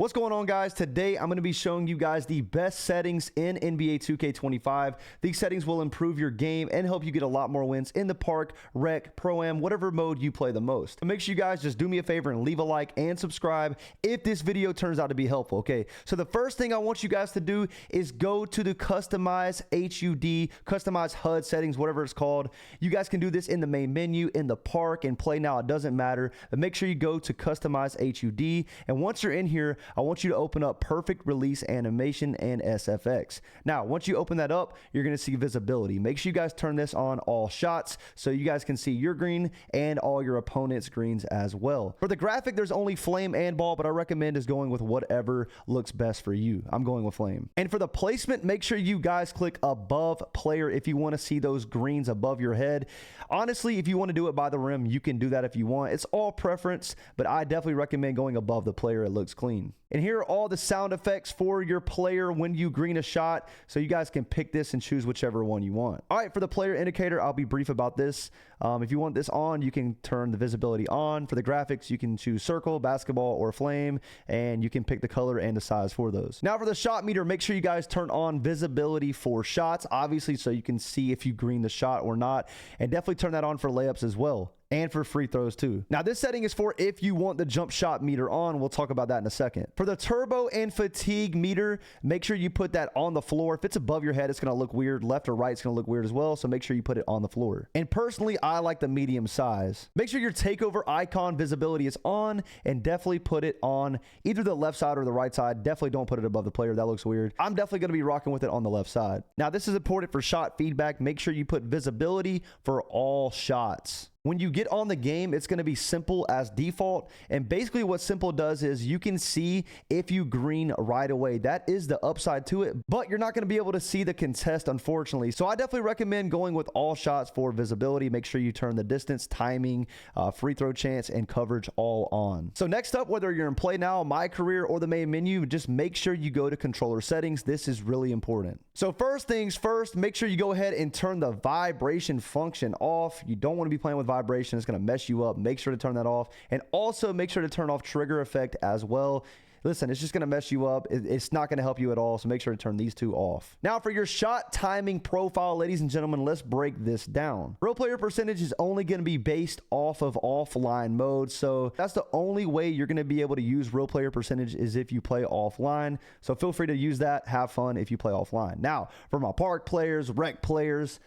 What's going on, guys? Today I'm going to be showing you guys the best settings in NBA 2K25. These settings will improve your game and help you get a lot more wins in the park, rec, pro-am, whatever mode you play the most. But make sure you guys just do me a favor and leave a like and subscribe if this video turns out to be helpful. Okay, so the first thing I want you guys to do is go to the customize HUD, customize HUD settings, whatever it's called. You guys can do this in the main menu, in the park, and play now. It doesn't matter, but make sure you go to customize HUD, and once you're in here, I want you to open up perfect release animation and SFX. Now, once you open that up, you're going to see visibility. Make sure you guys turn this on all shots so you guys can see your green and all your opponent's greens as well. For the graphic, there's only flame and ball, but I recommend is going with whatever looks best for you. I'm going with flame. And for the placement, make sure you guys click above player if you want to see those greens above your head. Honestly, if you want to do it by the rim, you can do that if you want. It's all preference, but I definitely recommend going above the player. It looks clean. And here are all the sound effects for your player when you green a shot, so you guys can pick this and choose whichever one you want. All right, for the player indicator, I'll be brief about this. If you want this on, you can turn the visibility on. For the graphics, you can choose circle, basketball, or flame, and you can pick the color and the size for those. Now for the shot meter, make sure you guys turn on visibility for shots, obviously, so you can see if you green the shot or not, and definitely turn that on for layups as well. And for free throws too. Now this setting is for if you want the jump shot meter on. We'll talk about that in a second. For the turbo and fatigue meter, make sure you put that on the floor. If it's above your head, it's gonna look weird. Left or right, it's gonna look weird as well. So make sure you put it on the floor. And personally, I like the medium size. Make sure your takeover icon visibility is on, and definitely put it on either the left side or the right side. Definitely don't put it above the player. That looks weird. I'm definitely gonna be rocking with it on the left side. Now this is important for shot feedback. Make sure you put visibility for all shots. When you get on the game, it's going to be simple as default. And basically what simple does is you can see if you green right away. That is the upside to it, but you're not going to be able to see the contest, unfortunately. So I definitely recommend going with all shots for visibility. Make sure you turn the distance, timing, free throw chance, and coverage all on. So next up, whether you're in play now, my career, or the main menu, just make sure you go to controller settings. This is really important. So first things first, make sure you go ahead and turn the vibration function off. You don't want to be playing with vibration. It's going to mess you up. Make sure to turn that off, and also make sure to turn off trigger effect as well. Listen, it's just going to mess you up. It's not going to help you at all, so make sure to turn these two off. Now for your shot timing profile, ladies and gentlemen, let's break this down. Real player percentage is only going to be based off of offline mode, so that's the only way you're going to be able to use real player percentage is if you play offline. So feel free to use that. Have fun if you play offline. Now for my park players, rec players,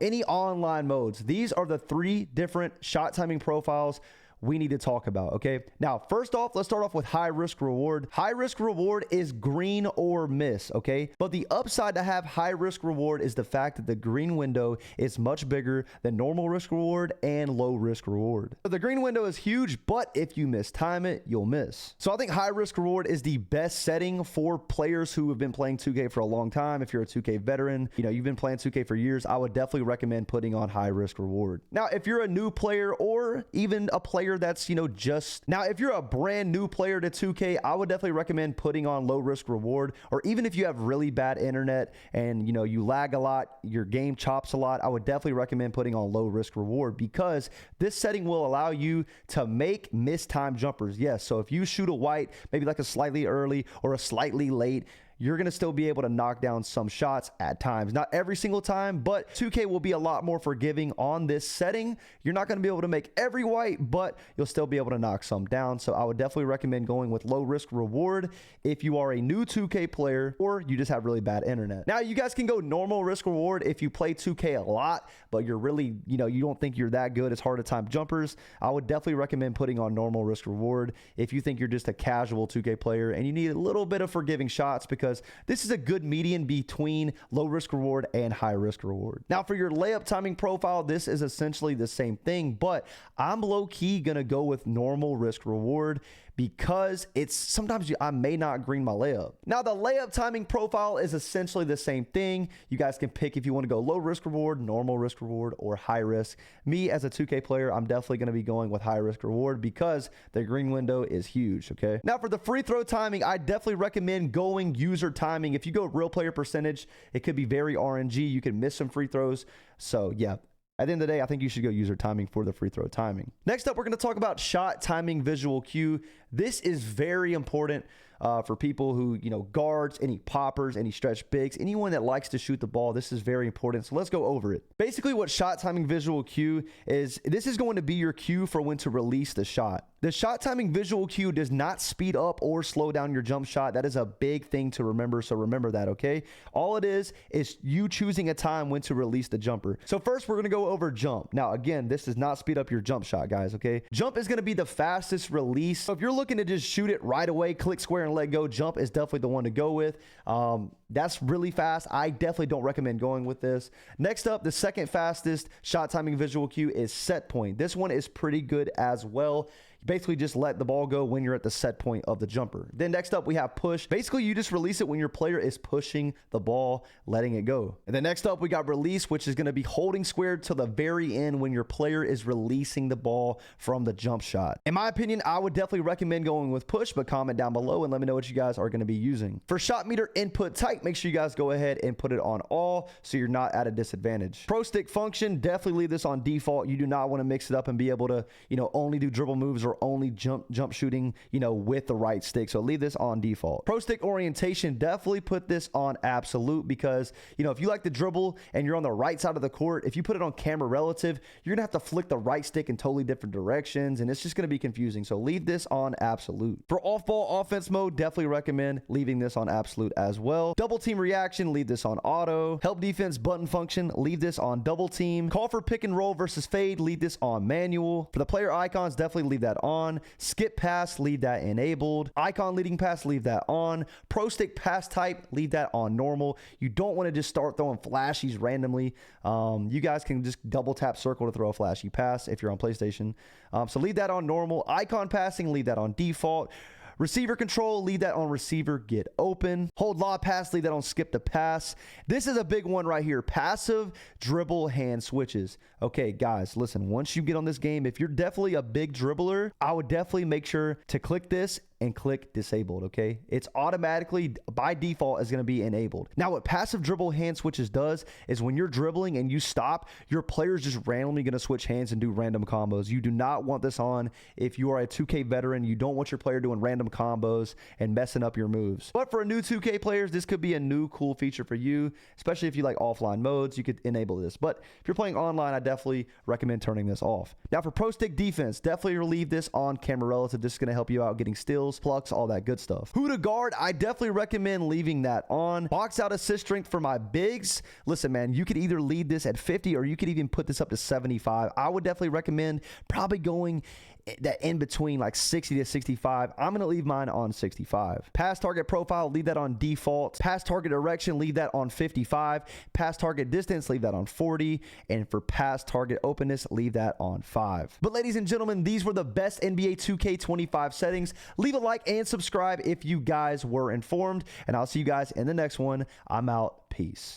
any online modes, these are the three different shot timing profiles we need to talk about. Okay, now first off, let's start off with high risk reward. High risk reward is green or miss. Okay, but the upside to have high risk reward is the fact that the green window is much bigger than normal risk reward and low risk reward. So the green window is huge, but if you mistime it, you'll miss. So I think high risk reward is the best setting for players who have been playing 2K for a long time. If you're a 2K veteran, you know, you've been playing 2K for years, I would definitely recommend putting on high risk reward. Now if you're a new player, or even a player that's, you know, if you're a brand new player to 2K, I would definitely recommend putting on low risk reward. Or even if you have really bad internet and, you know, you lag a lot, your game chops a lot, I would definitely recommend putting on low risk reward, because this setting will allow you to make mistime jumpers. Yes, so if you shoot a white, maybe like a slightly early or a slightly late, you're going to still be able to knock down some shots at times. Not every single time, but 2K will be a lot more forgiving on this setting. You're not going to be able to make every white, but you'll still be able to knock some down. So I would definitely recommend going with low risk reward if you are a new 2K player or you just have really bad internet. Now you guys can go normal risk reward if you play 2K a lot, but you're really, you know, you don't think you're that good. It's hard to time jumpers. I would definitely recommend putting on normal risk reward if you think you're just a casual 2K player and you need a little bit of forgiving shots, because this is a good median between low risk reward and high risk reward. Now for your layup timing profile, this is essentially the same thing, but I'm low key gonna go with normal risk reward, because it's sometimes I may not green my layup. Now the layup timing profile is essentially the same thing. You guys can pick if you want to go low risk reward, normal risk reward, or high risk. Me as a 2K player, I'm definitely going to be going with high risk reward because the green window is huge. Okay, now for the free throw timing, I definitely recommend going user timing. If you go real player percentage, it could be very RNG. You can miss some free throws. So yeah, At the end of the day, I think you should go user timing for the free throw timing. Next up, we're going to talk about shot timing visual cue. This is very important for people who, guards, any poppers, any stretch bigs, anyone that likes to shoot the ball. This is very important. So let's go over it. Basically, what shot timing visual cue is, this is going to be your cue for when to release the shot. The shot timing visual cue does not speed up or slow down your jump shot. That is a big thing to remember. So remember that, okay? All it is you choosing a time when to release the jumper. So first, we're going to go over jump. Now, again, this does not speed up your jump shot, guys, okay? Jump is going to be the fastest release. So if you're looking to just shoot it right away, click square and let go, jump is definitely the one to go with. That's really fast. I definitely don't recommend going with this. Next up, the second fastest shot timing visual cue is set point. This one is pretty good as well. Basically just let the ball go when you're at the set point of the jumper. Then next up, we have push. Basically, you just release it when your player is pushing the ball, letting it go. And then next up, we got release, which is going to be holding square to the very end when your player is releasing the ball from the jump shot. In my opinion, I would definitely recommend going with push, but comment down below and let me know what you guys are going to be using. For shot meter input type, make sure you guys go ahead and put it on all so you're not at a disadvantage. Pro stick function, definitely leave this on default. You do not want to mix it up and be able to, only do dribble moves or only jump shooting, with the right stick. So leave this on default. Pro stick orientation, definitely put this on absolute, because, if you like to dribble and you're on the right side of the court, if you put it on camera relative, you're gonna have to flick the right stick in totally different directions, and it's just gonna be confusing. So leave this on absolute. For off ball offense mode, definitely recommend leaving this on absolute as well. Double team reaction, leave this on auto. Help defense button function, leave this on double team. Call for pick and roll versus fade, leave this on manual. For the player icons, definitely leave that on. Skip pass, leave that enabled. Icon leading pass, leave that on. Pro stick pass type, leave that on normal. You don't want to just start throwing flashies randomly. You guys can just double tap circle to throw a flashy pass if you're on PlayStation. So leave that on normal. Icon passing, leave that on default. Receiver control, leave that on receiver get open. Hold lob pass, leave that on skip to pass. This is a big one right here. Passive dribble hand switches. Okay, guys, listen, once you get on this game, if you're definitely a big dribbler, I would definitely make sure to click this and click disabled, okay? It's automatically, by default, is going to be enabled. Now, what passive dribble hand switches does is when you're dribbling and you stop, your player's just randomly going to switch hands and do random combos. You do not want this on if you are a 2K veteran. You don't want your player doing random combos and messing up your moves. But for a new 2K players, this could be a new cool feature for you, especially if you like offline modes. You could enable this. But if you're playing online, I definitely recommend turning this off. Now, for pro stick defense, definitely leave this on camera relative. This is going to help you out getting steals, plucks, all that good stuff. Who to guard, I definitely recommend leaving that on. Box out assist strength for my bigs. Listen, man, you could either leave this at 50 or you could even put this up to 75. I would definitely recommend probably going that in between, like 60 to 65. I'm going to leave mine on 65. Pass target profile, leave that on default. Pass target direction, leave that on 55. Pass target distance, leave that on 40. And for pass target openness, leave that on 5. But ladies and gentlemen, these were the best NBA 2K25 settings. Leave a like and subscribe if you guys were informed. And I'll see you guys in the next one. I'm out. Peace.